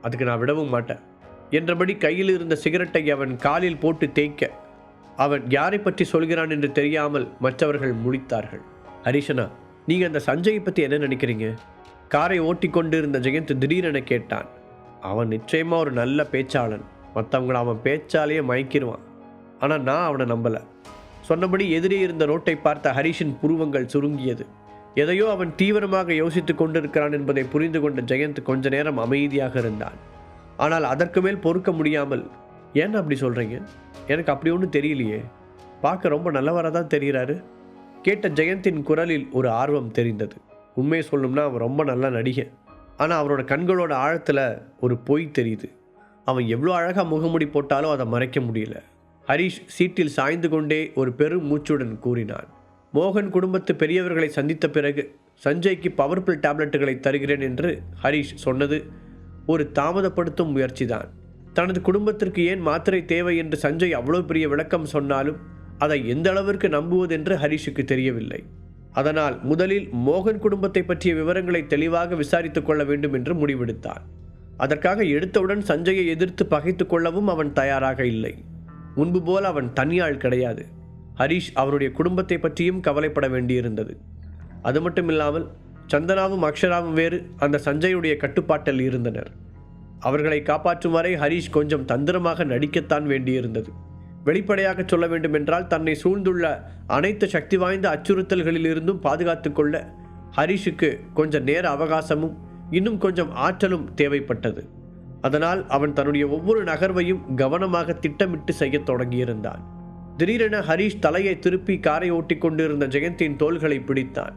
அதுக்கு நான் விடவும் மாட்டேன் என்றபடி கையில் இருந்த சிகரெட்டை அவன் காலில் போட்டு தேய்க்க அவன் யாரை பற்றி சொல்கிறான் என்று தெரியாமல் மற்றவர்கள் முழித்தார்கள். ஹரிஷனா, நீங்கள் அந்த சஞ்சயை பற்றி என்ன நினைக்கிறீங்க? காரை ஓட்டி கொண்டு இருந்த ஜெயந்த் திடீரென கேட்டான். அவன் நிச்சயமாக ஒரு நல்ல பேச்சாளன். மற்றவங்களை அவன் பேச்சாலேயே மயக்கிடுவான். ஆனால் நான் அவனை நம்பலை. சொன்னபடி எதிரே இருந்த ரோட்டை பார்த்த ஹரிஷின் புருவங்கள் சுருங்கியது. எதையோ அவன் தீவிரமாக யோசித்து கொண்டிருக்கிறான் என்பதை புரிந்து கொண்ட ஜெயந்த் கொஞ்ச நேரம் அமைதியாக இருந்தான். ஆனால் அதற்கு மேல் பொறுக்க முடியாமல், ஏன் அப்படி சொல்கிறீங்க? எனக்கு அப்படி ஒன்றும் தெரியலையே. பார்க்க ரொம்ப நல்லவராக தான் தெரிகிறாரு. கேட்ட ஜெயந்தின் குரலில் ஒரு ஆர்வம் தெரிந்தது. உண்மையை சொல்லணும்னா அவன் ரொம்ப நல்ல நடிகன். ஆனால் அவனோட கண்களோட ஆழத்தில் ஒரு பொய் தெரியுது. அவன் எவ்வளோ அழகாக முகமுடி போட்டாலும் அதை மறைக்க முடியல. ஹரிஷ் சீட்டில் சாய்ந்து கொண்டே ஒரு பெரும் மூச்சுடன் கூறினான். மோகன் குடும்பத்து பெரியவர்களை சந்தித்த பிறகு சஞ்சய்க்கு பவர்ஃபுல் டேப்லெட்டுகளை தருகிறேன் என்று ஹரிஷ் சொன்னது ஒரு தாமதப்படுத்தும் முயற்சிதான். தனது குடும்பத்திற்கு ஏன் மாத்திரை தேவை என்று சஞ்சய் அவ்வளோ பெரிய விளக்கம் சொன்னாலும் அதை எந்த அளவிற்கு நம்புவதென்று ஹரிஷுக்கு தெரியவில்லை. அதனால் முதலில் மோகன் குடும்பத்தை பற்றிய விவரங்களை தெளிவாக விசாரித்து கொள்ள வேண்டும் என்று முடிவெடுத்தான். அதற்காக எடுத்தவுடன் சஞ்சயை எதிர்த்து பகைத்து கொள்ளவும் அவன் தயாராக இல்லை. முன்பு போல் அவன் தனியாள் கிடையாது. ஹரிஷ் அவருடைய குடும்பத்தை பற்றியும் கவலைப்பட வேண்டியிருந்தது. அது மட்டும் இல்லாமல் சந்தனாவும் அக்ஷராவும் வேறு அந்த சஞ்சயுடைய கட்டுப்பாட்டில் இருந்தனர். அவர்களை காப்பாற்றும் வரை ஹரிஷ் கொஞ்சம் தந்திரமாக நடிக்கத்தான் வேண்டியிருந்தது. வெளிப்படையாக சொல்ல வேண்டும் என்றால் தன்னை சூழ்ந்துள்ள அனைத்து சக்தி வாய்ந்த அச்சுறுத்தல்களிலிருந்தும் பாதுகாத்து கொள்ள ஹரிஷுக்கு கொஞ்சம் நேர அவகாசமும் இன்னும் கொஞ்சம் ஆற்றலும் தேவைப்பட்டது. அதனால் அவன் தன்னுடைய ஒவ்வொரு நகர்வையும் கவனமாக திட்டமிட்டு செய்ய தொடங்கியிருந்தான். திடீரென ஹரிஷ் தலையை திருப்பி காரை ஓட்டி கொண்டிருந்த ஜெயந்தின் தோள்களை பிடித்தான்.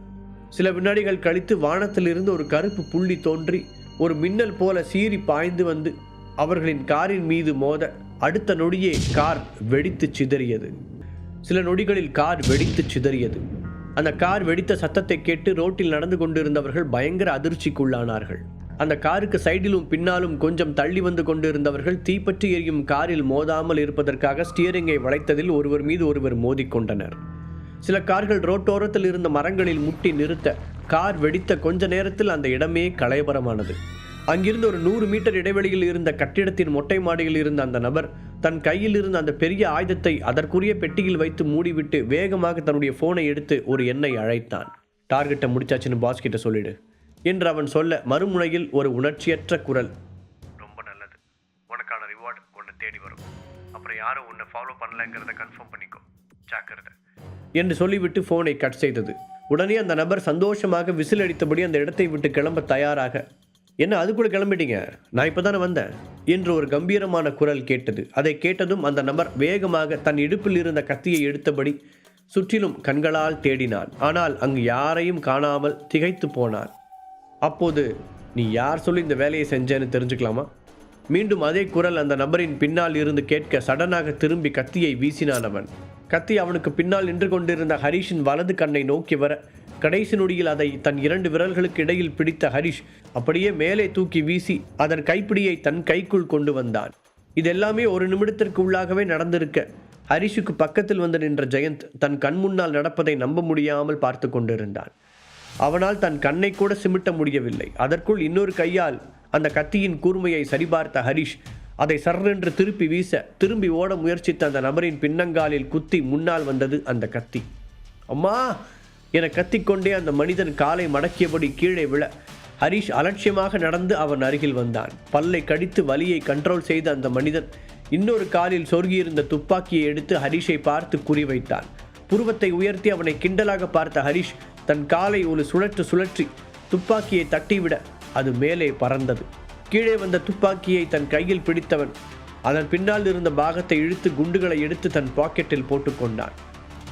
சில வினாடிகள் கழித்து வானத்திலிருந்து ஒரு கருப்பு புள்ளி தோன்றி ஒரு மின்னல் போல சீறி பாய்ந்து வந்து அவர்களின் காரின் மீது மோத அடுத்த நொடியே கார் வெடித்து சிதறியது. சில நொடிகளில் கார் வெடித்து சிதறியது. அந்த கார் வெடித்த சத்தத்தை கேட்டு ரோட்டில் நடந்து கொண்டிருந்தவர்கள் பயங்கர அதிர்ச்சிக்குள்ளானார்கள். அந்த காருக்கு சைடிலும் பின்னாலும் கொஞ்சம் தள்ளி வந்து கொண்டிருந்தவர்கள் தீப்பற்றி எரியும் காரில் மோதாமல் இருப்பதற்காக ஸ்டியரிங்கை வளைத்ததில் ஒருவர் மீது ஒருவர் மோதிக்கொண்டனர். சில கார்கள் ரோட்டோரத்தில் இருந்த மரங்களில் முட்டி நிறுத்த கார் வெடித்த கொஞ்ச நேரத்தில் அந்த இடமே கலைபரமானது. அங்கிருந்து ஒரு 100 மீட்டர் இடைவெளியில் இருந்த கட்டிடத்தின் மொட்டை மாடியில் இருந்த அந்த நபர் தன் கையில் இருந்த அந்த பெரிய ஆயுதத்தை அதற்குரிய பெட்டியில் வைத்து மூடிவிட்டு வேகமாக தன்னுடைய போனை எடுத்து ஒரு எண்ணை அழைத்தான். டார்கெட்டை முடிச்சாச்சுன்னு பாஸ் கிட்ட சொல்லிடு என்று அவன் சொல்ல மறுமுனையில் ஒரு உணர்ச்சியற்ற குரல், ரொம்ப நல்லது, உனக்கான ரிவார்டு உன்னை தேடி வரும், அப்புறம் யாரும் உன்னை ஃபாலோ பண்ணலங்கிறத கன்ஃபார்ம் பண்ணிக்கோ, ஜாக்கிரதை என்று சொல்லிவிட்டு போனை கட் செய்தது. உடனே அந்த நபர் சந்தோஷமாக விசில் அடித்தபடி அந்த இடத்தை விட்டு கிளம்ப தயாராக, என்ன அதுக்குள்ள கிளம்பிட்டீங்க, நான் இப்போ தானே வந்தேன் என்று ஒரு கம்பீரமான குரல் கேட்டது. அதை கேட்டதும் அந்த நபர் வேகமாக தன் இடுப்பில் இருந்த கத்தியை எடுத்தபடி சுற்றிலும் கண்களால் தேடினான். ஆனால் அங்கு யாரையும் காணாமல் திகைத்து போனான். அப்போது, நீ யார் சொல்லி இந்த வேலையை செஞ்சேன்னு தெரிஞ்சுக்கலாமா? மீண்டும் அதே குரல் அந்த நபரின் பின்னால் இருந்து கேட்க சடனாக திரும்பி கத்தியை வீசினான் அவன். கத்தி அவனுக்கு பின்னால் நின்று கொண்டிருந்த ஹரிஷின் வலது கண்ணை நோக்கி வர கடைசி நொடியில் அதை தன் 2 விரல்களுக்கு இடையில் பிடித்த ஹரிஷ் அப்படியே மேலே தூக்கி வீசி அதன் கைப்பிடியை தன் கைக்குள் கொண்டு வந்தான். இதெல்லாமே ஒரு நிமிடத்திற்கு உள்ளாகவே நடந்திருக்க ஹரிஷுக்கு பக்கத்தில் வந்து நின்ற ஜெயந்த் தன் கண் முன்னால் நடப்பதை நம்ப முடியாமல் பார்த்து கொண்டிருந்தான். அவனால் தன் கண்ணை கூட சிமிட்ட முடியவில்லை. அதற்குள் இன்னொரு கையால் அந்த கத்தியின் கூர்மையை சரிபார்த்த ஹரிஷ் அதை சர்ரென்று திருப்பி வீச திரும்பி ஓட முயற்சித்த அந்த நபரின் பின்னங்காலில் குத்தி முன்னால் வந்தது அந்த கத்தி. அம்மா என கத்திக்கொண்டே அந்த மனிதன் காலை மடக்கியபடி கீழே விழ ஹரிஷ் அலட்சியமாக நடந்து அவன் அருகில் வந்தான். பல்லை கடித்து வலியை கண்ட்ரோல் செய்த அந்த மனிதன் இன்னொரு காலில் சொருகியிருந்த துப்பாக்கியை எடுத்து ஹரிஷை பார்த்து குறிவைத்தான். புருவத்தை உயர்த்தி அவனை கிண்டலாக பார்த்த ஹரிஷ் தன் காலை ஒரு சுழற்றி துப்பாக்கியை தட்டிவிட அது மேலே பறந்தது. கீழே வந்த துப்பாக்கியை தன் கையில் பிடித்தவன் அதன் பின்னால் இருந்த பாகத்தை இழுத்து குண்டுகளை எடுத்து தன் பாக்கெட்டில் போட்டுக்கொண்டான்.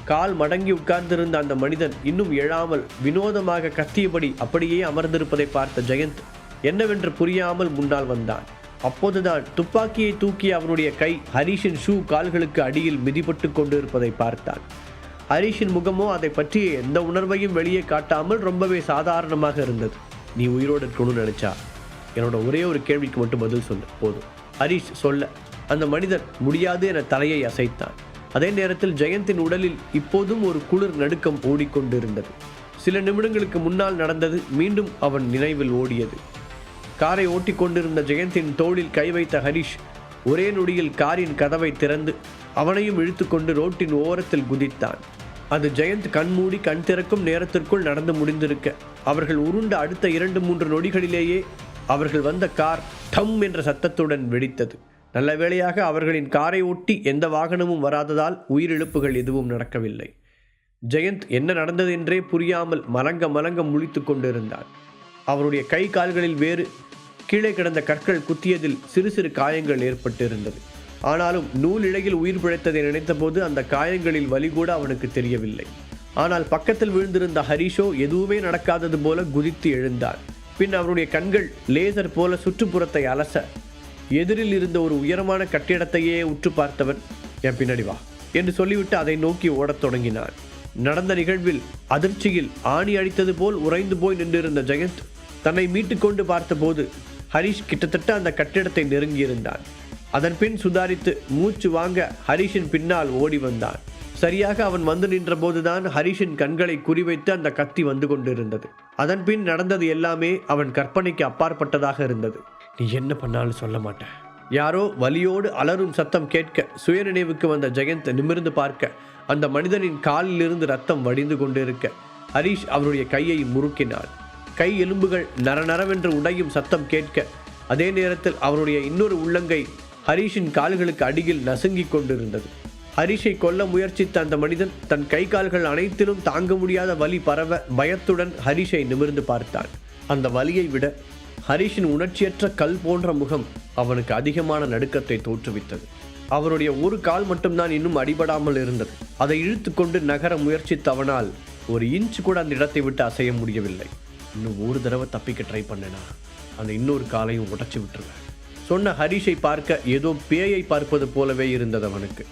கால் மடங்கி உட்கார்ந்திருந்த அந்த மனிதன் இன்னும் எழாமல் வினோதமாக கத்தியபடி அப்படியே அமர்ந்திருப்பதை பார்த்த ஜெயந்த் என்னவென்று புரியாமல் முன்னால் வந்தான். அப்போதுதான் துப்பாக்கியை தூக்கிய அவனுடைய கை ஹரிஷின் ஷூ கால்களுக்கு அடியில் மிதிப்பட்டு கொண்டு இருப்பதை பார்த்தான். ஹரிஷின் முகமோ அதை பற்றிய எந்த உணர்வையும் வெளியே காட்டாமல் ரொம்பவே சாதாரணமாக இருந்தது. நீ உயிரோடு இருக்கணும்னு நினைச்சா என்னோட ஒரே ஒரு கேள்விக்கு மட்டும் பதில் சொல்லு போதும், ஹரிஷ் சொல்ல அந்த மனிதன் முடியாது என தலையை அசைத்தான். அதே நேரத்தில் ஜெயந்தின் உடலில் இப்போதும் ஒரு குளிர் நடுக்கம் ஓடிக்கொண்டிருந்தது. சில நிமிடங்களுக்கு முன்னால் நடந்தது மீண்டும் அவன் நினைவில் ஓடியது. காரை ஓட்டி கொண்டிருந்த ஜெயந்தின் தோளில் கை வைத்த ஹரிஷ் ஒரே நொடியில் காரின் கதவை திறந்து அவனையும் இழுத்துக்கொண்டு ரோட்டின் ஓரத்தில் குதித்தான். அது ஜெயந்த் கண்மூடி கண் திறக்கும் நேரத்திற்குள் நடந்து முடிந்திருக்க அவர்கள் உருண்ட அடுத்த 2-3 நொடிகளிலேயே அவர்கள் வந்த கார் டம் என்ற சத்தத்துடன் வெடித்தது. நல்ல வேளையாக அவர்களின் காரை ஒட்டி எந்த வாகனமும் வராததால் உயிரிழப்புகள் எதுவும் நடக்கவில்லை. ஜெயந்த் என்ன நடந்தது என்றே புரியாமல் மலங்க முழித்து கொண்டிருந்தான். அவருடைய கை கால்களில் வேறு கீழே கிடந்த கற்கள் குத்தியதில் சிறு சிறு காயங்கள் ஏற்பட்டிருந்தது. ஆனாலும் நூல் இழையில் உயிர் பிழைத்ததை நினைத்தபோது அந்த காயங்களில் வலி கூட அவனுக்கு தெரியவில்லை. ஆனால் பக்கத்தில் விழுந்திருந்த ஹரிஷோ எதுவுமே நடக்காதது போல குதித்து எழுந்தான். பின் அவருடைய கண்கள் லேசர் போல சுற்றுப்புறத்தை அலச எதிரில் இருந்த ஒரு உயரமான கட்டிடத்தையே உற்று பார்த்தவன், என் பின்னாடி வா என்று சொல்லிவிட்டு அதை நோக்கி ஓடத் தொடங்கினான். நடந்த நிகழ்வில் அதிர்ச்சியில் ஆணி அடித்தது போல் உறைந்து போய் நின்றிருந்த ஜெயந்த் தன்னை மீட்டுக்கொண்டு பார்த்தபோது ஹரிஷ் கிட்டத்தட்ட அந்த கட்டிடத்தை நெருங்கியிருந்தான். அதன் பின் சுதாரித்து மூச்சு வாங்க ஹரிஷின் பின்னால் ஓடி வந்தான். சரியாக அவன் வந்து நின்ற போதுதான் ஹரிஷின் கண்களை குறிவைத்து அந்த கத்தி வந்து கொண்டிருந்தது. அதன் பின் நடந்தது எல்லாமே அவன் கற்பனைக்கு அப்பாற்பட்டதாக இருந்தது. நீ என்ன பண்ணாலும் சொல்ல மாட்டேன். யாரோ வலியோடு அலறும் சத்தம் கேட்க சுயநினைவுக்கு வந்த ஜெயந்த் நிமிர்ந்து பார்க்க அந்த மனிதனின் காலில் இருந்து ரத்தம் வடிந்து கொண்டிருக்க ஹரிஷ் அவருடைய கையை முறுக்கினான். கை எலும்புகள் நரநரவென்று உடையும் சத்தம் கேட்க அதே நேரத்தில் அவருடைய இன்னொரு உள்ளங்கை ஹரிஷின் கால்களுக்கு அடியில் நசுங்கிக் கொண்டிருந்தது. ஹரிஷை கொல்ல முயற்சித்த அந்த மனிதன் தன் கை கால்கள் அனைத்திலும் தாங்க முடியாத வலி பரவ பயத்துடன் ஹரிஷை நிமிர்ந்து பார்த்தான். அந்த வலியை விட ஹரிஷின் உணர்ச்சியற்ற கல் போன்ற முகம் அவனுக்கு அதிகமான நடுக்கத்தை தோற்றுவித்தது. அவருடைய ஒரு கால் மட்டும்தான் இன்னும் அடிபடாமல் இருந்தது. அதை இழுத்து கொண்டு நகர முயற்சித்த அவனால் ஒரு இன்ச் கூட அந்த இடத்தை விட்டு அசைய முடியவில்லை. இன்னும் ஒரு தடவை தப்பிக்க ட்ரை பண்ணேனா அந்த இன்னொரு காலையும் உடைச்சி விட்டுருவேன். சொன்ன ஹரிஷை பார்க்க ஏதோ பேயை பார்ப்பது போலவே இருந்தது அவனுக்கு.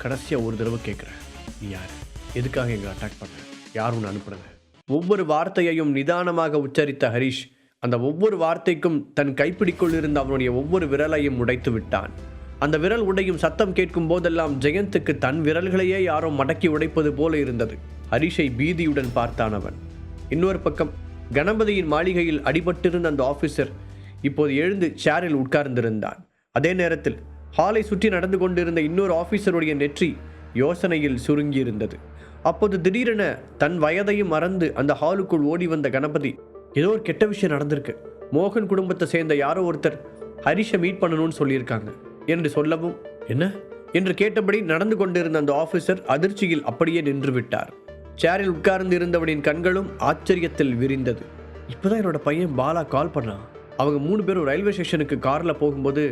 கடைசியாக ஒரு தடவை கேட்குறேன், நீ யார்? எதுக்காக எங்களை அட்டாக் பண்ண? யார் ஒன்று அனுப்புனது? ஒவ்வொரு வார்த்தையையும் நிதானமாக உச்சரித்த ஹரிஷ் அந்த ஒவ்வொரு வார்த்தைக்கும் தன் கைப்பிடிக்குள் இருந்த அவனுடைய ஒவ்வொரு விரலையும் உடைத்து விட்டான். அந்த விரல் உடையும் சத்தம் கேட்கும் போதெல்லாம் ஜெயந்துக்கு தன் விரல்களையே யாரோ மடக்கி உடைப்பது போல இருந்தது. ஹரிஷை பீதியுடன் பார்த்தான் அவன். இன்னொரு பக்கம் கணபதியின் மாளிகையில் அடிபட்டிருந்த அந்த ஆபீசர் இப்போது எழுந்து சேரில் உட்கார்ந்திருந்தான். அதே நேரத்தில் ஹாலை சுற்றி நடந்து கொண்டிருந்த இன்னொரு ஆபீசருடைய நெற்றி யோசனையில் சுருங்கியிருந்தது. அப்போது திடீரென தன் வயதையும் மறந்து அந்த ஹாலுக்குள் ஓடி வந்த கணபதி, ஏதோ ஒரு கெட்ட விஷயம் நடந்திருக்கு, மோகன் குடும்பத்தை சேர்ந்த யாரோ ஒருத்தர் ஹரிஷை மீட் பண்ணணும்னு சொல்லியிருக்காங்க என்று சொல்லவும், என்ன என்று கேட்டபடி நடந்து கொண்டிருந்த அந்த ஆபீசர் அதிர்ச்சியில் அப்படியே நின்று விட்டார். சேரில் உட்கார்ந்து இருந்தவனின் கண்களும் ஆச்சரியத்தில் விரிந்தது. இப்போதான் என்னோட பையன் பாலா கால் பண்ணான். அவங்க 3 பேரும் ரயில்வே ஸ்டேஷனுக்கு காரில் போகும்போது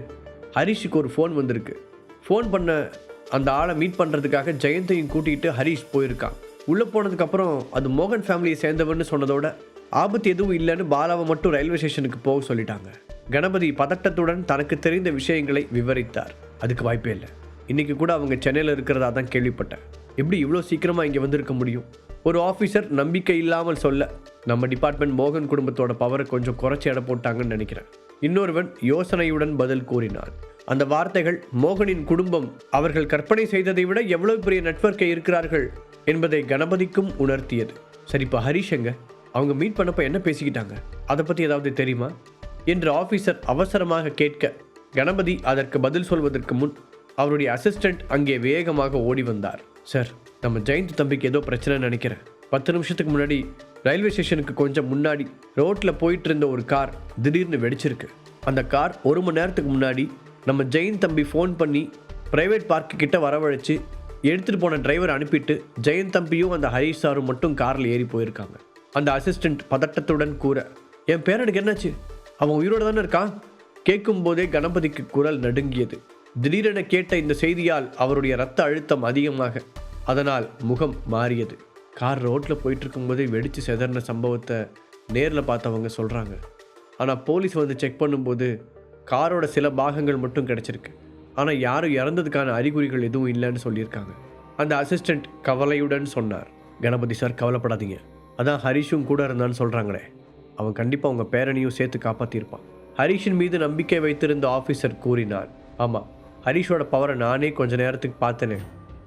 ஹரிஷுக்கு ஒரு ஃபோன் வந்திருக்கு. ஃபோன் பண்ண அந்த ஆளை மீட் பண்ணுறதுக்காக ஜெயந்தையும் கூட்டிகிட்டு ஹரிஷ் போயிருக்கான். உள்ளே போனதுக்கப்புறம் அது மோகன் ஃபேமிலியை சேர்ந்தவன்னு சொன்னதோட ஆபத்து எதுவும் இல்லைன்னு பாலாவை மட்டும் ரயில்வே ஸ்டேஷனுக்கு போக சொல்லிட்டாங்க. கணபதி பதட்டத்துடன் தனக்கு தெரிந்த விஷயங்களை விவரித்தார். அதுக்கு வாய்ப்பே இல்லை. இன்றைக்கி கூட அவங்க சென்னையில் இருக்கிறதா தான் கேள்விப்பட்டேன். எப்படி இவ்வளோ சீக்கிரமாக இங்கே வந்திருக்க முடியும்? ஒரு ஆஃபீஸர் நம்பிக்கை இல்லாமல் சொல்ல, நம்ம டிபார்ட்மெண்ட் மோகன் குடும்பத்தோட பவரை கொஞ்சம் குறைச்சி எடை போட்டாங்கன்னு நினைக்கிறேன். இன்னொருவன் யோசனையுடன் பதில் கூறினான். அந்த வார்த்தைகள் மோகனின் குடும்பம் அவர்கள் கற்பனை செய்ததை விட எவ்வளவு பெரிய நெட்வொர்க்கை இருக்கிறார்கள் என்பதை கணபதிக்கும் உணர்த்தியது. சரிப்பா, ஹரிஷ் எங்க? அவங்க மீட் பண்ணப்போ என்ன பேசிக்கிட்டாங்க? அதை பற்றி ஏதாவது தெரியுமா என்று ஆஃபீஸர் அவசரமாக கேட்க, கணபதி அதற்கு பதில் சொல்வதற்கு முன் அவருடைய அசிஸ்டண்ட் அங்கே வேகமாக ஓடி வந்தார். சார், நம்ம ஜெயந்த் தம்பிக்கு ஏதோ பிரச்சனை நினைக்கிறேன். 10 நிமிஷத்துக்கு முன்னாடி ரயில்வே ஸ்டேஷனுக்கு கொஞ்சம் முன்னாடி ரோட்டில் போயிட்டு இருந்த ஒரு கார் திடீர்னு வெடிச்சிருக்கு. அந்த கார் 1 மணி நேரத்துக்கு முன்னாடி நம்ம ஜெயந்த் தம்பி ஃபோன் பண்ணி ப்ரைவேட் பார்க்கு கிட்ட வரவழைச்சு எடுத்துகிட்டு போன டிரைவர் அனுப்பிட்டு ஜெயந்த் தம்பியும் அந்த ஹரிஷ் சாரும் மட்டும் காரில் ஏறி போயிருக்காங்க. அந்த அசிஸ்டண்ட் பதட்டத்துடன் கூற, என் பேரனுக்கு என்னாச்சு? அவன் உயிரோடு தானே இருக்கான்? கேட்கும் போதே கணபதிக்கு குரல் நடுங்கியது. திடீரென கேட்ட இந்த செய்தியால் அவருடைய இரத்த அழுத்தம் அதிகமாக, அதனால் முகம் மாறியது. கார் ரோட்டில் போயிட்டு இருக்கும்போதே வெடித்து செதறின சம்பவத்தை நேரில் பார்த்தவங்க சொல்கிறாங்க. ஆனால் போலீஸ் வந்து செக் பண்ணும்போது காரோட சில பாகங்கள் மட்டும் கிடச்சிருக்கு. ஆனால் யாரும் இறந்ததுக்கான அறிகுறிகள் எதுவும் இல்லைன்னு சொல்லியிருக்காங்க. அந்த அசிஸ்டண்ட் கவலையுடன் சொன்னார். கணபதி சார், கவலைப்படாதீங்க. அதான் ஹரிஷும் கூட இருந்தான்னு சொல்கிறாங்களே, அவன் கண்டிப்பாக உங்கள் பேரனையும் சேர்த்து காப்பாற்றியிருப்பான். ஹரிஷின் மீது நம்பிக்கை வைத்திருந்த ஆஃபீஸர் கூறினார். ஆமாம், ஹரிஷோட பவரை நானே கொஞ்ச நேரத்துக்கு பார்த்தேனே,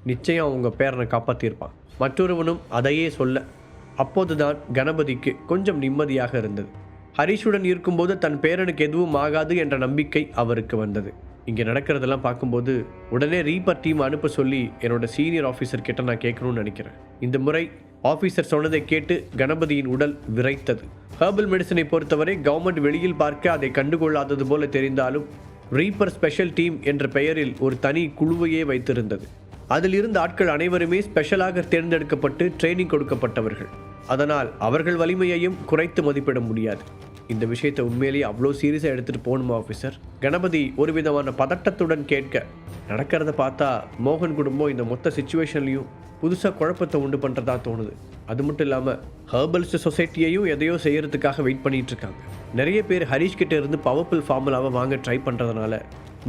நிச்சயம் அவங்க பேரனை காப்பாற்றியிருப்பான். மற்றொருவனும் அதையே சொல்ல, அப்போதுதான் கணபதிக்கு கொஞ்சம் நிம்மதியாக இருந்தது. ஹரிஷுடன் இருக்கும்போது தன் பேரனுக்கு எதுவும் ஆகாது என்ற நம்பிக்கை அவருக்கு வந்தது. இங்கே நடக்கிறதெல்லாம் பார்க்கும்போது உடனே ரீப்பர் டீம் அனுப்ப சொல்லி என்னோட சீனியர் ஆஃபீஸர் கிட்ட நான் கேட்கணும்னு நினைக்கிறேன். இந்த முறை ஆஃபீஸர் சொன்னதை கேட்டு கணபதியின் உடல் விரைத்தது. ஹெர்பல் மெடிசனை பொறுத்தவரை கவர்மெண்ட் வெளியில் பார்க்க அதை கண்டுகொள்ளாதது போல தெரிந்தாலும் ரீப்பர் ஸ்பெஷல் டீம் என்ற பெயரில் ஒரு தனி குழுவையே வைத்திருந்தது. அதில் இருந்த ஆட்கள் அனைவருமே ஸ்பெஷலாக தேர்ந்தெடுக்கப்பட்டு ட்ரைனிங் கொடுக்கப்பட்டவர்கள். அதனால் அவர்கள் வலிமையையும் குறைத்து மதிப்பிட முடியாது. இந்த விஷயத்தை உண்மையிலேயே அவ்வளோ சீரியஸாக எடுத்துகிட்டு போகணுமா ஆஃபீஸர்? கணபதி ஒரு விதமான பதட்டத்துடன் கேட்க, நடக்கிறத பார்த்தா மோகன் குடும்பம் இந்த மொத்த சுச்சுவேஷன்லையும் புதுசாக குழப்பத்தை உண்டு பண்ணுறதா தோணுது. அது மட்டும் இல்லாமல் ஹெர்பல்ஸ் சொசைட்டியையும் எதையோ செய்கிறதுக்காக வெயிட் பண்ணிகிட்டு இருக்காங்க. நிறைய பேர் ஹரிஷ் கிட்ட இருந்து பவர்ஃபுல் ஃபார்முலாவை வாங்க ட்ரை பண்ணுறதுனால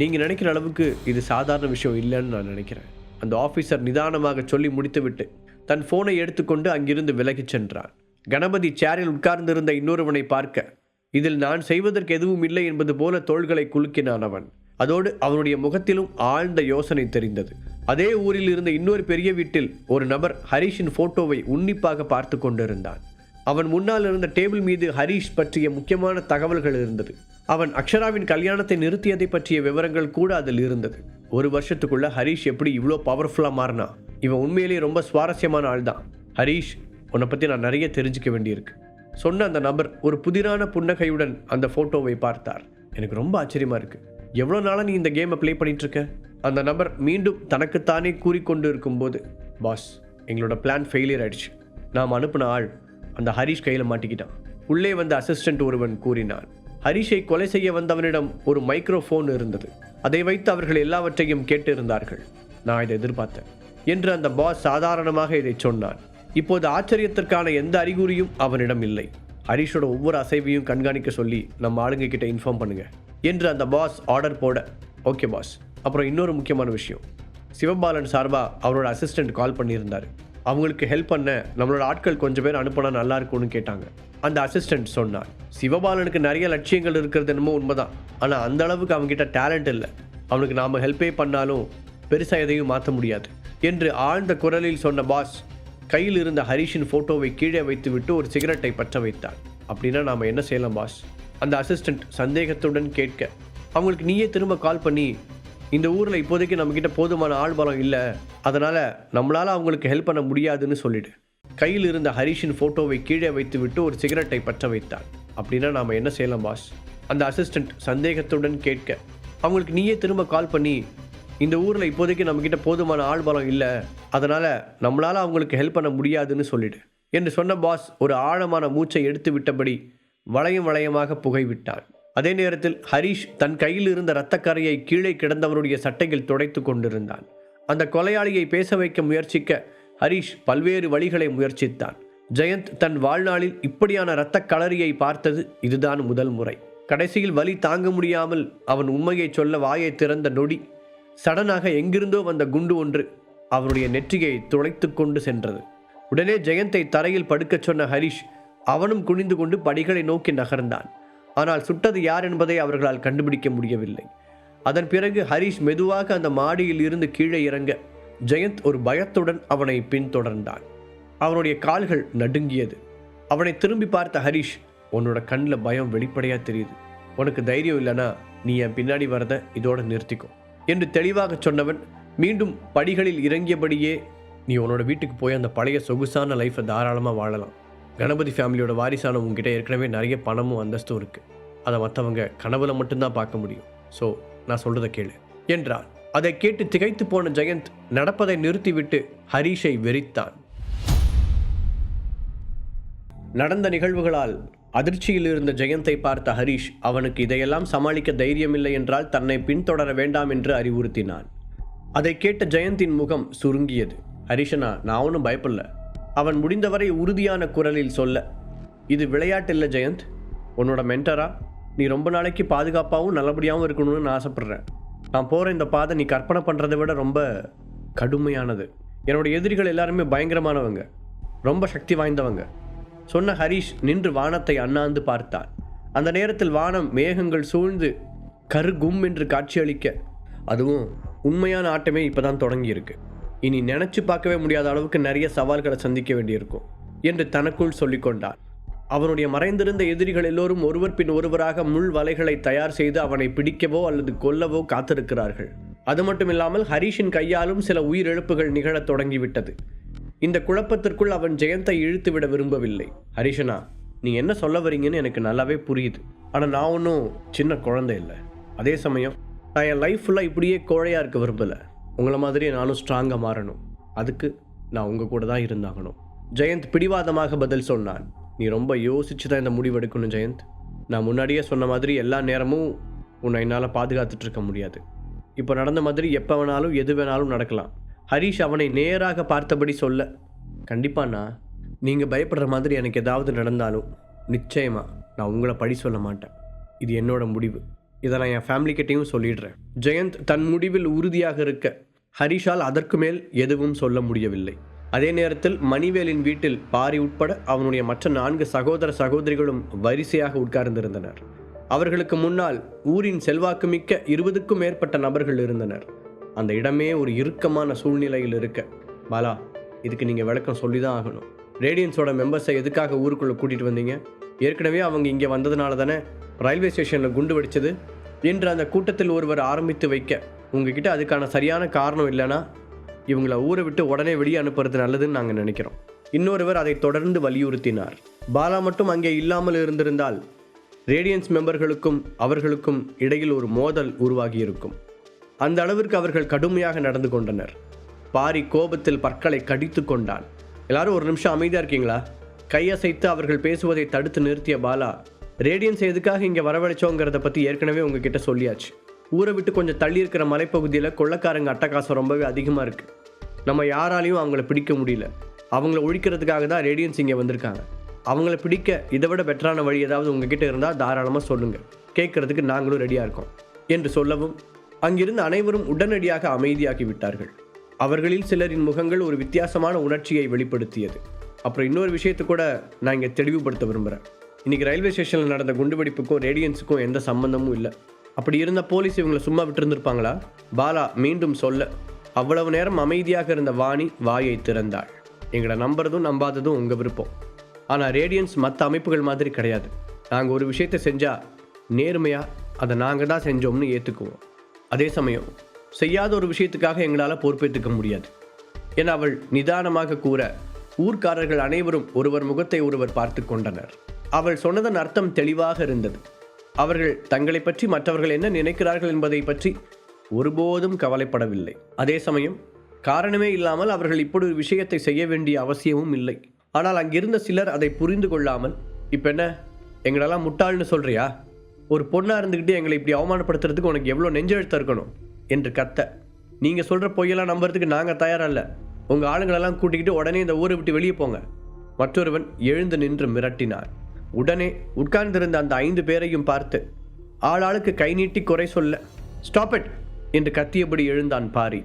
நீங்கள் நினைக்கிற அளவுக்கு இது சாதாரண விஷயம் இல்லைன்னு நான் நினைக்கிறேன். அந்த ஆஃபீஸர் நிதானமாக சொல்லி முடித்துவிட்டு தன் ஃபோனை எடுத்துக்கொண்டு அங்கிருந்து விலகிச் சென்றான். கணபதி சேரில் உட்கார்ந்திருந்த இன்னொருவனை பார்க்க, இதில் நான் செய்வதற்கு எதுவும் இல்லை என்பது போல தோள்களை குலுக்கினான் அவன். அதோடு அவனுடைய முகத்திலும் ஆழ்ந்த யோசனை தெரிந்தது. அதே ஊரில் இருந்த இன்னொரு பெரிய வீட்டில் ஒரு நபர் ஹரிஷின் போட்டோவை உன்னிப்பாக பார்த்து கொண்டிருந்தான். அவன் முன்னால் இருந்த டேபிள் மீது ஹரிஷ் பற்றிய முக்கியமான தகவல்கள் இருந்தது. அவன் அக்ஷராவின் கல்யாணத்தை நிறுத்தியதை பற்றிய விவரங்கள் கூட அதில் இருந்தது. ஒரு வருஷத்துக்குள்ள ஹரிஷ் எப்படி இவ்வளோ பவர்ஃபுல்லாக மாறினா? இவன் உண்மையிலேயே ரொம்ப சுவாரஸ்யமான ஆள் தான். ஹரிஷ், உன்னை பற்றி நான் நிறைய தெரிஞ்சுக்க வேண்டியிருக்கு சொன்ன அந்த நபர் ஒரு புதிரான புன்னகையுடன் அந்த ஃபோட்டோவை பார்த்தார். எனக்கு ரொம்ப ஆச்சரியமாக இருக்குது. எவ்வளோ நாளாக நீ இந்த கேமை ப்ளே பண்ணிட்டு இருக்க? அந்த நபர் மீண்டும் தனக்குத்தானே கூறிக்கொண்டு இருக்கும்போது, பாஸ், எங்களோட பிளான் ஃபெயிலியர் ஆயிடுச்சு. நாம் அனுப்பின ஆள் அந்த ஹரிஷ் கையில் மாட்டிக்கிட்டான். உள்ளே வந்த அசிஸ்டண்ட் ஒருவன் கூறினான். ஹரிஷை கொலை செய்ய வந்தவனிடம் ஒரு மைக்ரோஃபோன் இருந்தது. அதை வைத்து அவர்கள் எல்லாவற்றையும் கேட்டிருந்தார்கள். நான் இதை எதிர்பார்த்தேன் என்று அந்த பாஸ் சாதாரணமாக இதை சொன்னான். இப்போது ஆச்சரியத்திற்கான எந்த அறிகுறியும் அவனிடம் இல்லை. ஹரிஷோட ஒவ்வொரு அசைவையும் கண்காணிக்க சொல்லி நம்ம ஆளுங்க கிட்ட இன்ஃபார்ம் பண்ணுங்க என்று அந்த பாஸ் ஆர்டர் போட, ஓகே பாஸ். அப்புறம் இன்னொரு முக்கியமான விஷயம், சிவபாலன் சார்பாக அவரோட அசிஸ்டண்ட் கால் பண்ணியிருந்தார். அவங்களுக்கு ஹெல்ப் பண்ண நம்மளோட ஆட்கள் கொஞ்சம் பேர் அனுப்பினா நல்லா இருக்கும்னு கேட்டாங்க. அந்த அசிஸ்டண்ட் சொன்னார், சிவபாலனுக்கு நிறைய லட்சியங்கள் இருக்கிறது என்னமோ உண்மைதான், ஆனால் அந்த அளவுக்கு அவங்ககிட்ட டேலண்ட் இல்லை. அவனுக்கு நாம் ஹெல்ப்பே பண்ணாலும் பெருசாக எதையும் மாற்ற முடியாது என்று ஆழ்ந்த குரலில் சொன்ன பாஸ் கையில் இருந்த ஹரிஷின் ஃபோட்டோவை கீழே வைத்துவிட்டு ஒரு சிகரெட்டை பற்ற வைத்தார். அப்படின்னா நாம் என்ன செய்யலாம் பாஸ்? அந்த அசிஸ்டண்ட் சந்தேகத்துடன் கேட்க, அவங்களுக்கு நீயே திரும்ப கால் பண்ணி, இந்த ஊரில் இப்போதைக்கு நம்மக்கிட்ட போதுமான ஆள் பலம் இல்லை, அதனால் நம்மளால் அவங்களுக்கு ஹெல்ப் பண்ண முடியாதுன்னு சொல்லிடு. கையில் இருந்த ஹரிஷின் ஃபோட்டோவை கீழே வைத்துவிட்டு ஒரு சிகரெட்டை பற்ற வைத்தார். அப்படின்னா நாம் என்ன செய்யலாம் பாஸ்? அந்த அசிஸ்டண்ட் சந்தேகத்துடன் கேட்க, அவங்களுக்கு நீயே திரும்ப கால் பண்ணி, இந்த ஊரில் இப்போதைக்கு நம்மக்கிட்ட போதுமான ஆள் பலம் இல்லை, அதனால் நம்மளால் அவங்களுக்கு ஹெல்ப் பண்ண முடியாதுன்னு சொல்லிடு என்று சொன்ன பாஸ் ஒரு ஆழமான மூச்சை எடுத்து விட்டபடி வளையம் வளையமாக புகைவிட்டான். அதே நேரத்தில் ஹரிஷ் தன் கையில் இருந்த இரத்தக்கரையை கீழே கிடந்தவருடைய சட்டையில் துடைத்து கொண்டிருந்தான். அந்த கொலையாளியை பேச வைக்க முயற்சிக்க ஹரிஷ் பல்வேறு வழிகளை முயற்சித்தான். ஜெயந்த் தன் வாழ்நாளில் இப்படியான இரத்த களரியை பார்த்தது இதுதான் முதல் முறை. கடைசியில் வலி தாங்க முடியாமல் அவன் உண்மையை சொல்ல வாயை திறந்த நொடி சடனாக எங்கிருந்தோ வந்த குண்டு ஒன்று அவனுடைய நெற்றியை துளைத்து கொண்டு சென்றது. உடனே ஜெயந்தை தரையில் படுக்கச் சொன்ன ஹரிஷ் அவனும் குனிந்து கொண்டு படிகளை நோக்கி நகர்ந்தான். ஆனால் சுட்டது யார் என்பதை அவர்களால் கண்டுபிடிக்க முடியவில்லை. அதன் பிறகு ஹரிஷ் மெதுவாக அந்த மாடியில் இருந்து கீழே இறங்க ஜெயந்த் ஒரு பயத்துடன் அவனை பின்தொடர்ந்தான். அவனுடைய கால்கள் நடுங்கியது. அவனை திரும்பி பார்த்த ஹரிஷ், உன்னோட கண்ணில் பயம் வெளிப்படையாக தெரியுது. உனக்கு தைரியம் இல்லைனா நீ என் பின்னாடி வரத இதோட நிறுத்திக்கோ என்று தெளிவாக சொன்னவன் மீண்டும் படிகளில் இறங்கியபடியே, நீ உன்னோட வீட்டுக்கு போய் அந்த பழைய சொகுசான லைஃப்பை தாராளமாக வாழலாம். கணபதி ஃபேமிலியோட வாரிசான உங்ககிட்ட ஏற்கனவே நிறைய பணமும் அந்தஸ்தும் இருக்குது. அதை மற்றவங்க கனவுல மட்டும்தான் பார்க்க முடியும். ஸோ நான் சொல்கிறத கேளு என்றான். அதை கேட்டு திகைத்து போன ஜெயந்த் நடப்பதை நிறுத்திவிட்டு ஹரிஷை வெறித்தான். நடந்த நிகழ்வுகளால் அதிர்ச்சியில் இருந்த ஜெயந்தை பார்த்த ஹரிஷ் அவனுக்கு இதையெல்லாம் சமாளிக்க தைரியமில்லை என்றால் தன்னை பின்தொடர வேண்டாம் என்று அறிவுறுத்தினான். அதை கேட்ட ஜெயந்தின் முகம் சுருங்கியது. ஹரிஷனா, நான் ஒன்றும் பயப்படல. அவன் முடிந்தவரை உறுதியான குரலில் சொல்ல, இது விளையாட்டு இல்லை ஜெயந்த். உன்னோட மென்டரா நீ ரொம்ப நாளைக்கு பாதுகாப்பாகவும் நல்லபடியாகவும் இருக்கணும்னு நான் ஆசைப்பட்றேன். நான் போகிற இந்த பாதை நீ கற்பனை பண்ணுறதை விட ரொம்ப கடுமையானது. என்னோடய எதிரிகள் எல்லாருமே பயங்கரமானவங்க, ரொம்ப சக்தி வாய்ந்தவங்க சொன்ன ஹரிஷ் நின்று வானத்தை அண்ணாந்து பார்த்தான். அந்த நேரத்தில் வானம் மேகங்கள் சூழ்ந்து கருகும் என்று காட்சியளிக்க, அதுவும் உண்மையான ஆட்டமே இப்போ தான் தொடங்கியிருக்கு. இனி நினச்சி பார்க்கவே முடியாத அளவுக்கு நிறைய சவால்களை சந்திக்க வேண்டியிருக்கும் என்று தனக்குள் சொல்லிக்கொண்டான். அவனுடைய மறைந்திருந்த எதிரிகள் எல்லோரும் ஒருவர் பின் ஒருவராக முள் வலைகளை தயார் செய்து அவனை பிடிக்கவோ அல்லது கொல்லவோ காத்திருக்கிறார்கள். அது மட்டுமில்லாமல் ஹரிஷின் கையாலும் சில உயிரிழப்புகள் நிகழத் தொடங்கிவிட்டது. இந்த குழப்பத்திற்குள் அவன் ஜெயந்தை இழுத்துவிட விரும்பவில்லை. ஹரிஷனா, நீ என்ன சொல்ல வரீங்கன்னு எனக்கு நல்லாவே புரியுது. ஆனால் நான் ஒன்றும் சின்ன குழந்தை இல்லை. அதே சமயம் நான் என் லைஃப் ஃபுல்லாக இப்படியே கோழையாக இருக்க விரும்பலை. உங்களை மாதிரியே நானும் ஸ்ட்ராங்காக மாறணும். அதுக்கு நான் உங்கள் கூட தான் இருந்தாகணும். ஜெயந்த் பிடிவாதமாக பதில் சொன்னான். நீ ரொம்ப யோசிச்சு தான் இந்த முடிவெடுக்கணும் ஜெயந்த். நான் முன்னாடியே சொன்ன மாதிரி எல்லா நேரமும் உன்னை என்னால் பாதுகாத்துட்டு இருக்க முடியாது. இப்போ நடந்த மாதிரி எப்போ வேணாலும் எது வேணாலும் நடக்கலாம். ஹரிஷ் அவனை நேராக பார்த்தபடி சொல்ல, கண்டிப்பாண்ணா, நீங்கள் பயப்படுற மாதிரி எனக்கு ஏதாவது நடந்தாலும் நிச்சயமாக நான் உங்களை பழி சொல்ல மாட்டேன். இது என்னோட முடிவு. இதை நான் என் ஃபேமிலிக்கிட்டையும் சொல்லிடுறேன். ஜெயந்த் தன் முடிவில் உறுதியாக இருக்க ஹரிஷால் அதற்கு மேல் எதுவும் சொல்ல முடியவில்லை. அதே நேரத்தில் மணிவேலின் வீட்டில் பாரி உட்பட அவனுடைய மற்ற 4 சகோதர சகோதரிகளும் வரிசையாக உட்கார்ந்திருந்தனர். அவர்களுக்கு முன்னால் ஊரின் செல்வாக்குமிக்க 20க்கும் மேற்பட்ட நபர்கள் இருந்தனர். அந்த இடமே ஒரு இறுக்கமான சூழ்நிலையில் இருக்க, பாலா, இதுக்கு நீங்கள் விளக்கம் சொல்லி தான் ஆகணும். ரேடியன்ஸோட மெம்பர்ஸை எதுக்காக ஊருக்குள்ளே கூட்டிகிட்டு வந்தீங்க? ஏற்கனவே அவங்க இங்கே வந்ததுனால தானே ரயில்வே ஸ்டேஷனில் குண்டு வெடிச்சது என்று அந்த கூட்டத்தில் ஒருவர் ஆரம்பித்து வைக்க, உங்ககிட்ட அதுக்கான சரியான காரணம் இல்லைன்னா இவங்களை ஊரை விட்டு உடனே வெளியே அனுப்புறது நல்லதுன்னு நாங்கள் நினைக்கிறோம். இன்னொருவர் அதை தொடர்ந்து வலியுறுத்தினார். பாலா மட்டும் அங்கே இல்லாமல் இருந்திருந்தால் ரேடியன்ஸ் மெம்பர்களுக்கும் அவர்களுக்கும் இடையில் ஒரு மோதல் உருவாகியிருக்கும். அந்த அளவிற்கு அவர்கள் கடுமையாக நடந்து கொண்டனர். பாரி கோபத்தில் பற்களை கடித்து கொண்டான். எல்லாரும் ஒரு நிமிஷம் அமைதியாக இருக்கீங்களா? கையசைத்து அவர்கள் பேசுவதை தடுத்து நிறுத்திய பாலா, ரேடியன்ஸ் எதுக்காக இங்கே வரவழைச்சோங்கிறத பற்றி ஏற்கனவே உங்ககிட்ட சொல்லியாச்சு. ஊரை விட்டு கொஞ்சம் தள்ளி இருக்கிற மலைப்பகுதியில் கொள்ளைக்காரங்க அட்டகாசம் ரொம்பவே அதிகமாக இருக்குது. நம்ம யாராலையும் அவங்கள பிடிக்க முடியல. அவங்கள ஒழிக்கிறதுக்காக தான் ரேடியன்ஸ் இங்கே வந்திருக்காங்க. அவங்கள பிடிக்க இதை விட பெட்டரான வழி ஏதாவது உங்ககிட்ட இருந்தால் தாராளமாக சொல்லுங்கள். கேட்கறதுக்கு நாங்களும் ரெடியாக இருக்கோம் என்று சொல்லவும் அங்கிருந்து அனைவரும் உடனடியாக அமைதியாகி விட்டார்கள். அவர்களில் சிலரின் முகங்கள் ஒரு வித்தியாசமான உணர்ச்சியை வெளிப்படுத்தியது. அப்புறம் இன்னொரு விஷயத்தை கூட நான் இங்கே தெளிவுபடுத்த விரும்புகிறேன். இன்றைக்கி ரயில்வே ஸ்டேஷனில் நடந்த குண்டுவெடிப்புக்கும் ரேடியன்ஸுக்கும் எந்த சம்பந்தமும் இல்லை. அப்படி இருந்த போலீஸ் இவங்களை சும்மா விட்டுருந்துருப்பாங்களா? பாலா மீண்டும் சொல்ல, அவ்வளவு நேரம் அமைதியாக இருந்த வாணி வாயை திறந்தாள். எங்களை நம்புறதும் நம்பாததும் உங்கள் விருப்பம். ஆனால் ரேடியன்ஸ் மற்ற அமைப்புகள் மாதிரி கிடையாது. நாங்கள் ஒரு விஷயத்தை செஞ்சால் நேர்மையாக அதை நாங்கள் தான் செஞ்சோம்னு ஏற்றுக்குவோம். அதே சமயம் செய்யாத ஒரு விஷயத்துக்காக எங்களால் பொறுப்பேற்றுக்க முடியாது என அவள் நிதானமாக கூற, ஊர்க்காரர்கள் அனைவரும் ஒருவர் முகத்தை ஒருவர் பார்த்து கொண்டனர். அவள் சொன்னதன் அர்த்தம் தெளிவாக இருந்தது. அவர்கள் தங்களை பற்றி மற்றவர்கள் என்ன நினைக்கிறார்கள் என்பதை பற்றி ஒருபோதும் கவலைப்படவில்லை. அதே சமயம் காரணமே இல்லாமல் அவர்கள் இப்படி ஒரு விஷயத்தை செய்ய வேண்டிய அவசியமும் இல்லை. ஆனால் அங்கிருந்த சிலர் அதை புரிந்து கொள்ளாமல், இப்போ என்ன எங்களெல்லாம் முட்டாள்னு சொல்றியா? ஒரு பொண்ணாக இருந்துக்கிட்டு எங்களை இப்படி அவமானப்படுத்துறதுக்கு உனக்கு எவ்வளோ நெஞ்செழுத்தம் இருக்கணும் என்று கத்த, நீங்கள் சொல்கிற பொய்யெல்லாம் நம்புறதுக்கு நாங்கள் தயாரில்ல. உங்கள் ஆளுங்களெல்லாம் கூட்டிக்கிட்டு உடனே இந்த ஊரை விட்டு வெளியே போங்க. மற்றொருவன் எழுந்து நின்று மிரட்டினார். உடனே உட்கார்ந்திருந்த அந்த 5 பேரையும் பார்த்து ஆளாளுக்கு கை நீட்டி குறை சொல்ல, ஸ்டாப் இட் என்று கத்தியபடி எழுந்தான் பாரி.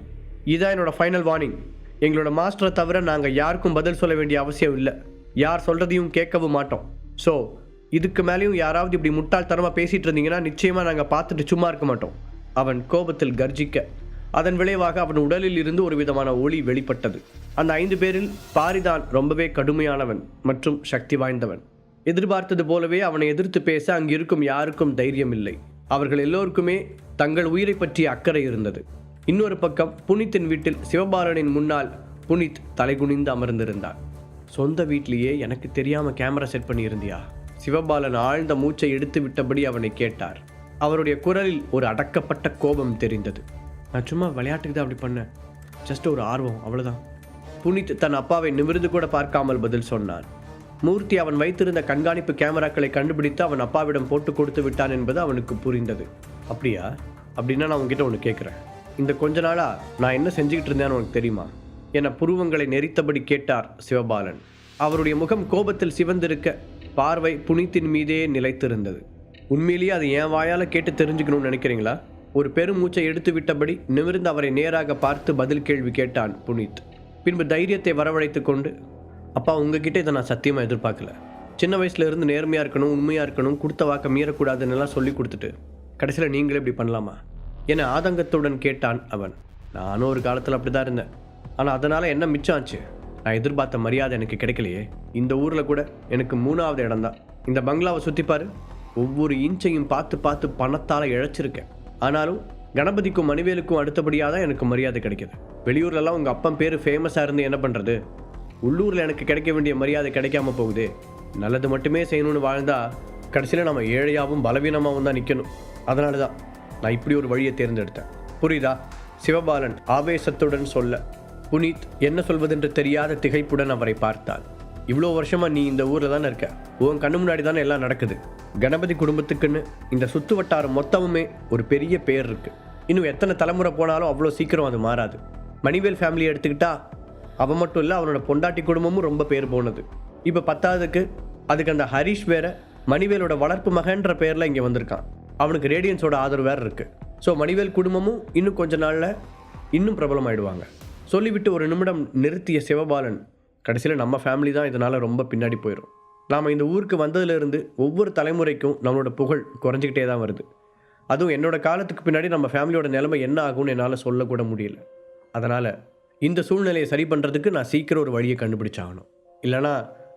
இதான் என்னோட ஃபைனல் வார்னிங். எங்களோட மாஸ்டரை தவிர நாங்கள் யாருக்கும் பதில் சொல்ல வேண்டிய அவசியம் இல்லை. யார் சொல்கிறதையும் கேட்கவும் மாட்டோம். ஸோ இதுக்கு மேலேயும் யாராவது இப்படி முட்டாள்தனமாக பேசிகிட்டு இருந்தீங்கன்னா நிச்சயமாக நாங்கள் பார்த்துட்டு சும்மா இருக்க மாட்டோம். அவன் கோபத்தில் கர்ஜிக்க, அதன் விளைவாக அவன் உடலில் இருந்து ஒரு விதமான ஒளி வெளிப்பட்டது. அந்த 5 பேரில் பாரிதான் ரொம்பவே கடுமையானவன் மற்றும் சக்தி வாய்ந்தவன். எதிர்பார்த்தது போலவே அவனை எதிர்த்து பேச அங்கிருக்கும் யாருக்கும் தைரியம் இல்லை. அவர்கள் எல்லோருக்குமே தங்கள் உயிரை பற்றிய அக்கறை இருந்தது. இன்னொரு பக்கம் புனித்தின் வீட்டில் சிவபாலனின் முன்னால் புனித் தலைகுனிந்து அமர்ந்திருந்தான். சொந்த வீட்டிலேயே எனக்கு தெரியாம கேமரா செட் பண்ணியிருந்தியா? சிவபாலன் ஆழ்ந்த மூச்சை எடுத்து விட்டபடி அவனை கேட்டார். அவருடைய குரலில் ஒரு அடக்கப்பட்ட கோபம் தெரிந்தது. நான் சும்மா விளையாட்டுக்கு தான் அப்படி பண்ணேன். ஜஸ்ட் ஒரு ஆர்வம், அவ்வளவுதான். புனித் தன் அப்பாவை நிமிர்ந்து கூட பார்க்காமல் பதில் சொன்னான். மூர்த்தி அவன் வைத்திருந்த கண்காணிப்பு கேமராக்களை கண்டுபிடித்து அவன் அப்பாவிடம் போட்டு கொடுத்து விட்டான் என்பது அவனுக்கு புரிந்தது. அப்படியா? அப்படின்னா நான் உங்ககிட்ட ஒன்று கேட்குறேன். இந்த கொஞ்ச நாளா நான் என்ன செஞ்சுக்கிட்டு இருந்தேன்னு உனக்கு தெரியுமா என புருவங்களை நெறித்தபடி கேட்டார் சிவபாலன். அவருடைய முகம் கோபத்தில் சிவந்திருக்க பார்வை புனித்தின் மீதே நிலைத்திருந்தது. உண்மையிலேயே அதை என் வாயால் கேட்டு தெரிஞ்சுக்கணும்னு நினைக்கிறீங்களா? ஒரு பெருமூச்சை எடுத்து விட்டபடி நிமிர்ந்து அவரை நேராக பார்த்து பதில் கேள்வி கேட்டான் புனித். பின்பு தைரியத்தை வரவழைத்து கொண்டு, அப்பா, உங்ககிட்ட இதை நான் சத்தியமாக எதிர்பார்க்கல. சின்ன வயசுல இருந்து நேர்மையாக இருக்கணும், உண்மையாக இருக்கணும், கொடுத்த வாக்க மீறக்கூடாதுன்னு எல்லாம் சொல்லி கொடுத்துட்டு கடைசியில் நீங்களே இப்படி பண்ணலாமா என ஆதங்கத்துடன் கேட்டான் அவன். நானும் ஒரு காலத்தில் அப்படி தான் இருந்தேன். ஆனால் அதனால் என்ன மிச்சம் ஆச்சு? நான் எதிர்பார்த்த மரியாதை எனக்கு கிடைக்கலையே. இந்த ஊரில் கூட எனக்கு 3வது இடம் தான். இந்த பங்களாவை சுற்றிப்பாரு, ஒவ்வொரு இன்ச்சையும் பார்த்து பார்த்து பணத்தால் இழைச்சிருக்கேன். ஆனாலும் கணபதிக்கும் மணிவேலுக்கும் அடுத்தபடியாக தான் எனக்கு மரியாதை கிடைக்கிது. வெளியூர்லலாம் உங்கள் அப்பன் பேர் ஃபேமஸாக இருந்து என்ன பண்ணுறது? உள்ளூரில் எனக்கு கிடைக்க வேண்டிய மரியாதை கிடைக்காம போகுது. நல்லது மட்டுமே செய்யணும்னு வாழ்ந்தா கடைசியில் நம்ம ஏழையாகவும் பலவீனமாகவும் தான் நிற்கணும். அதனால தான் நான் இப்படி ஒரு வழியை தேர்ந்தெடுத்தேன். புரியுதா? சிவபாலன் ஆவேசத்துடன் சொல்ல, புனித் என்ன சொல்வதென்று தெரியாத திகைப்புடன் அவரை பார்த்தான். இவ்வளோ வருஷமாக நீ இந்த ஊரில் தானே இருக்க, உன் கண்ணு முன்னாடி தானே எல்லாம் நடக்குது. கணபதி குடும்பத்துக்குன்னு இந்த சுற்று வட்டாரம் மொத்தமுமே ஒரு பெரிய பேர் இருக்குது. இன்னும் எத்தனை தலைமுறை போனாலும் அவ்வளோ சீக்கிரம் அது மாறாது. மணிவேல் ஃபேமிலியை எடுத்துக்கிட்டா அவன் மட்டும் இல்லை, அவனோட பொண்டாட்டி குடும்பமும் ரொம்ப பேர் போனது. இப்போ 10வதுக்கு அதுக்கு அந்த ஹரிஷ் வேற மணிவேலோட வளர்ப்பு மகன்ற பேரில் இங்கே வந்திருக்கான். அவனுக்கு ரேடியன்ஸோட ஆதரவு வேறு இருக்குது. ஸோ மணிவேல் குடும்பமும் இன்னும் கொஞ்ச நாளில் இன்னும் பிரபலமாயிடுவாங்க. சொல்லிவிட்டு ஒரு நிமிடம் நிறுத்திய சிவபாலன், கடைசியில் நம்ம ஃபேமிலி தான் இதனால் ரொம்ப பின்னாடி போயிடும். நாம் இந்த ஊருக்கு வந்ததுலேருந்து ஒவ்வொரு தலைமுறைக்கும் நம்மளோட புகழ் குறைஞ்சிக்கிட்டே தான் வருது. அதுவும் என்னோட காலத்துக்கு பின்னாடி நம்ம ஃபேமிலியோட நிலைமை என்ன ஆகும்னு என்னால் சொல்லக்கூட முடியல. அதனால் இந்த சூழ்நிலையை சரி பண்ணுறதுக்கு நான் சீக்கிரம் ஒரு வழியை கண்டுபிடிச்சாகணும். இல்லைனா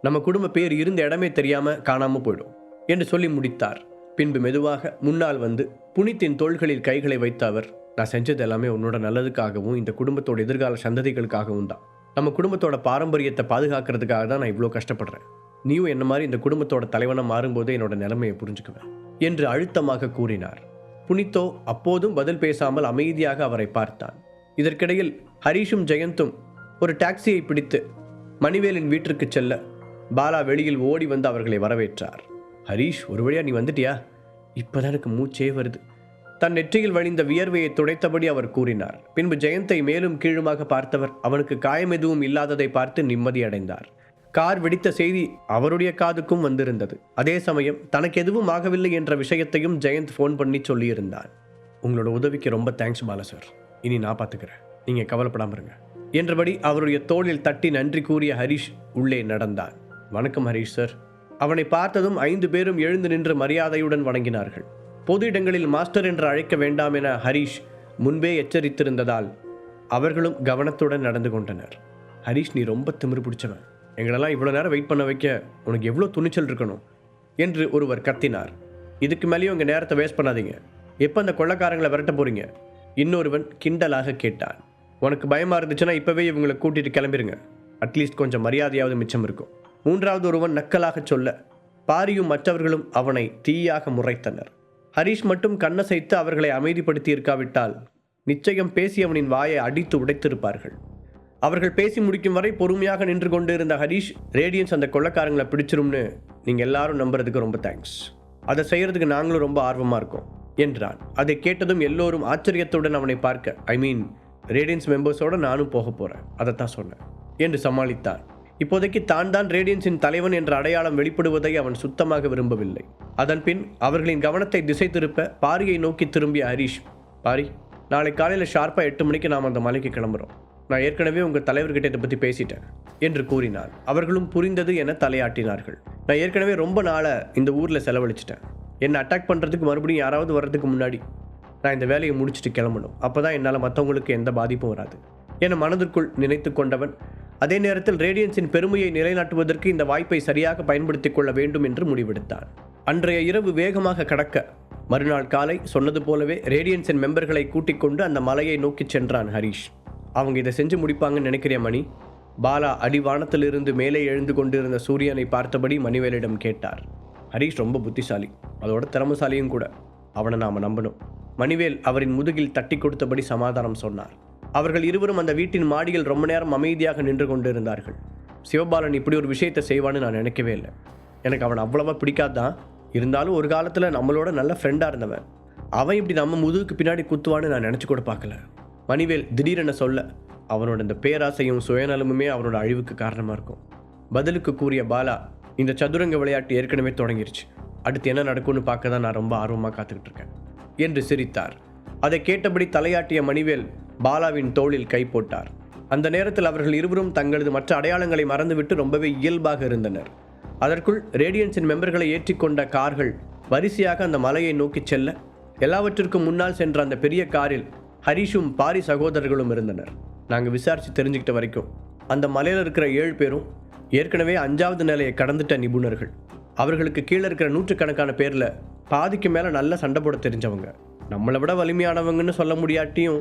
நம்ம குடும்ப பேர் இருந்த இடமே தெரியாமல் காணாமல் போயிடும் என்று சொல்லி முடித்தார். பின்பு மெதுவாக முன்னால் வந்து புனித்தின் தோள்களில் கைகளை வைத்த அவர், நான் செஞ்சது எல்லாமே உன்னோட நல்லதுக்காகவும் இந்த குடும்பத்தோட எதிர்கால சந்ததிகளுக்காகவும் தான். நம்ம குடும்பத்தோட பாரம்பரியத்தை பாதுகாக்கிறதுக்காக தான் நான் இவ்வளோ கஷ்டப்படுறேன். நீயும் என்ன மாதிரி இந்த குடும்பத்தோட தலைவனை மாறும்போதே என்னோட நிலைமையை புரிஞ்சுக்குவேன் என்று அழுத்தமாக கூறினார். புனித்தோ அப்போதும் பதில் பேசாமல் அமைதியாக அவரை பார்த்தான். இதற்கிடையில் ஹரிஷும் ஜெயந்தும் ஒரு டாக்ஸியை பிடித்து மணிவேலின் வீட்டிற்கு செல்ல பாலா வெளியில் ஓடி வந்து அவர்களை வரவேற்றார். ஹரீஷ், ஒரு வழியா நீ வந்துட்டியா? இப்போதான் எனக்கு மூச்சே வருது. தன் நெற்றியில் வழிந்த வியர்வையை துடைத்தபடி அவர் கூறினார். பின்பு ஜெயந்தை மேலும் கீழுமாக பார்த்தவர் அவனுக்கு காயம் எதுவும் இல்லாததை பார்த்து நிம்மதி அடைந்தார். கார் வெடித்த செய்தி அவருடைய காதுக்கும் வந்திருந்தது. அதே சமயம் தனக்கு எதுவும் ஆகவில்லை என்ற விஷயத்தையும் ஜெயந்த் ஃபோன் பண்ணி சொல்லியிருந்தான். உங்களோட உதவிக்கு ரொம்ப தேங்க்ஸ் பாலா சார். இனி நான் பார்த்துக்கிறேன், நீங்கள் கவலைப்படாமல் இருங்க என்றபடி அவருடைய தோளில் தட்டி நன்றி கூறிய ஹரீஷ் உள்ளே நடந்தான். வணக்கம் ஹரீஷ் சார். அவனை பார்த்ததும் 5 பேரும் எழுந்து நின்று மரியாதையுடன் வணங்கினார்கள். பொது இடங்களில் மாஸ்டர் என்று அழைக்க வேண்டாம் என ஹரீஷ் முன்பே எச்சரித்திருந்ததால் அவர்களும் கவனத்துடன் நடந்து கொண்டனர். ஹரீஷ், நீ ரொம்ப திமிரு பிடிச்சவன். எங்களெல்லாம் இவ்வளோ நேரம் வெயிட் பண்ண வைக்க உனக்கு எவ்வளோ துணிச்சல் இருக்கணும் என்று ஒருவர் கத்தினார். இதுக்கு மேலேயும் உங்கள் நேரத்தை வேஸ்ட் பண்ணாதீங்க. எப்போ அந்த கொள்ளைக்காரங்களை விரட்ட போகிறீங்க? இன்னொருவன் கிண்டலாக கேட்டான். உனக்கு பயமாக இருந்துச்சுன்னா இப்போவே இவங்களை கூட்டிகிட்டு கிளம்பிடுங்க. அட்லீஸ்ட் கொஞ்சம் மரியாதையாவது மிச்சம் இருக்கும். 3வது ஒருவன் நக்கலாக சொல்ல பாரியும் மற்றவர்களும் அவனை தீயாக முறைத்தனர். ஹரீஷ் மட்டும் கண்ணசைத்து அவர்களை அமைதிப்படுத்தி இருக்காவிட்டால் நிச்சயம் பேசி அவனின் வாயை அடித்து உடைத்திருப்பார்கள். அவர்கள் பேசி முடிக்கும் வரை பொறுமையாக நின்று கொண்டு இருந்த ஹரீஷ், ரேடியன்ஸ் அந்த கொள்ளைக்காரங்களை பிடிச்சிரும்னு நீங்கள் எல்லாரும் நம்புறதுக்கு ரொம்ப தேங்க்ஸ். அதை செய்யறதுக்கு நாங்களும் ரொம்ப ஆர்வமாக இருக்கோம் என்றான். அதை கேட்டதும் எல்லோரும் ஆச்சரியத்துடன் அவனை பார்க்க, ஐ மீன் ரேடியன்ஸ் மெம்பர்ஸோடு நானும் போக போகிறேன், அதைத்தான் சொன்னேன் என்று சமாளித்தான். இப்போதைக்கு தான் ரேடியன்ஸின் தலைவன் என்ற அடையாளம் வெளிப்படுவதை அவன் சுத்தமாக விரும்பவில்லை. அதன் பின் அவர்களின் கவனத்தை திசை திருப்ப பாரியை நோக்கி திரும்பிய ஹரீஷ், பாரி, நாளை காலையில் ஷார்ப்பாக 8 மணிக்கு நாம் அந்த மலைக்கு கிளம்புறோம். நான் ஏற்கனவே உங்கள் தலைவர்கிட்ட இதை பற்றி பேசிட்டேன் என்று கூறினான். அவர்களும் புரிந்தது என தலையாட்டினார்கள். நான் ஏற்கனவே ரொம்ப நாளை இந்த ஊரில் செலவழிச்சிட்டேன். என்னை அட்டாக் பண்ணுறதுக்கு மறுபடியும் யாராவது வர்றதுக்கு முன்னாடி நான் இந்த வேலையை முடிச்சுட்டு கிளம்பணும். அப்போ தான் என்னால் மற்றவங்களுக்கு எந்த பாதிப்பும் வராது என மனதிற்குள் நினைத்து கொண்டவன், அதே நேரத்தில் ரேடியன்ஸின் பெருமையை நிலைநாட்டுவதற்கு இந்த வாய்ப்பை சரியாக பயன்படுத்திக் கொள்ள வேண்டும் என்று முடிவெடுத்தான். அன்றைய இரவு வேகமாக கடக்க மறுநாள் காலை சொன்னது போலவே ரேடியன்ஸின் மெம்பர்களை கூட்டிக் கொண்டு அந்த மலையை நோக்கி சென்றான் ஹரீஷ். அவங்க இதை செஞ்சு முடிப்பாங்கன்னு நினைக்கிறியா மணி? பாலா அடிவானத்திலிருந்து மேலே எழுந்து கொண்டிருந்த சூரியனை பார்த்தபடி மணிவேலிடம் கேட்டார். ஹரீஷ் ரொம்ப புத்திசாலி, அதோட திறமசாலியும் கூட. அவனை நாம் நம்பணும். மணிவேல் அவரின் முதுகில் தட்டி கொடுத்தபடி சமாதானம் சொன்னார். அவர்கள் இருவரும் அந்த வீட்டின் மாடியில் ரொம்ப நேரம் அமைதியாக நின்று கொண்டிருந்தார்கள். சிவபாலன் இப்படி ஒரு விஷயத்தை செய்வான்னு நான் நினைக்கவே இல்லை. எனக்கு அவன் அவ்வளவா பிடிக்காதான். இருந்தாலும் ஒரு காலத்தில் நம்மளோட நல்ல ஃப்ரெண்டாக இருந்தவன். அவன் இப்படி நம்ம முதுகுக்கு பின்னாடி குத்துவான்னு நான் நினச்சி கூட பார்க்கல. மணிவேல் திடீரென சொல்ல அவனோட இந்த பேராசையும் சுயநலமுமே அவனோட அழிவுக்கு காரணமாக இருக்கும். பதிலுக்கு கூறிய பாலா, இந்த சதுரங்க விளையாட்டு ஏற்கனவே தொடங்கிருச்சு. அடுத்து என்ன நடக்கும்னு பார்க்க தான் நான் ரொம்ப ஆர்வமாக காத்துக்கிட்டு இருக்கேன் என்று சிரித்தார். அதை கேட்டபடி தலையாட்டிய மணிவேல் பாலாவின் தோளில் கை போட்டார். அந்த நேரத்தில் அவர்கள் இருவரும் தங்களது மற்ற அடையாளங்களை மறந்துவிட்டு ரொம்பவே இயல்பாக இருந்தனர். அதற்குள் ரேடியன்ஸின் மெம்பர்களை ஏற்றிக்கொண்ட கார்கள் வரிசையாக அந்த மலையை நோக்கி செல்ல, எல்லாவற்றிற்கும் முன்னால் சென்ற அந்த பெரிய காரில் ஹரீஷும் பாரி சகோதரர்களும் இருந்தனர். நாங்கள் விசாரித்து தெரிஞ்சுக்கிட்ட வரைக்கும் அந்த மலையில் இருக்கிற 7 பேரும் ஏற்கனவே 5வது நிலையை கடந்துட்ட நிபுணர்கள். அவர்களுக்கு கீழே இருக்கிற நூற்றுக்கணக்கான பேரில் பாதிக்கு மேலே நல்லா சண்டை போட தெரிஞ்சவங்க. நம்மளை விட வலிமையானவங்கன்னு சொல்ல முடியாட்டியும்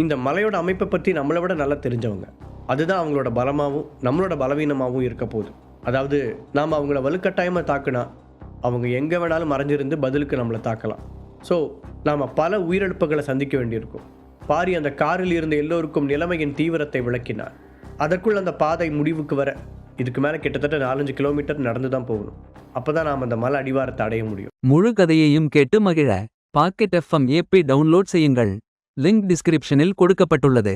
இந்த மலையோட அமைப்பை பற்றி நம்மளை விட நல்லா தெரிஞ்சவங்க. அதுதான் அவங்களோட பலமாகவும் நம்மளோட பலவீனமாகவும் இருக்க போகுது. அதாவது நாம் அவங்கள வலுக்கட்டாயமாக தாக்குனா அவங்க எங்கே வேணாலும் மறைஞ்சிருந்து பதிலுக்கு நம்மளை தாக்கலாம். ஸோ நாம் பல உயிரிழப்புகளை சந்திக்க வேண்டியிருக்கும். பாரி அந்த காரில் இருந்த எல்லோருக்கும் நிலைமையின் தீவிரத்தை விளக்கினார். அதற்குள் அந்த பாதை முடிவுக்கு வர இதுக்கு மேலே கிட்டத்தட்ட 4-5 கிலோமீட்டர் நடந்து தான் போகணும். அப்போ தான் நாம் அந்த மலை அடிவாரத்தை அடைய முடியும். முழு கதையையும் கேட்டு மகிழ பாக்கெட் FM APP டவுன்லோட் செய்யுங்கள். லிங்க் டிஸ்கிரிப்ஷனில் கொடுக்கப்பட்டுள்ளது.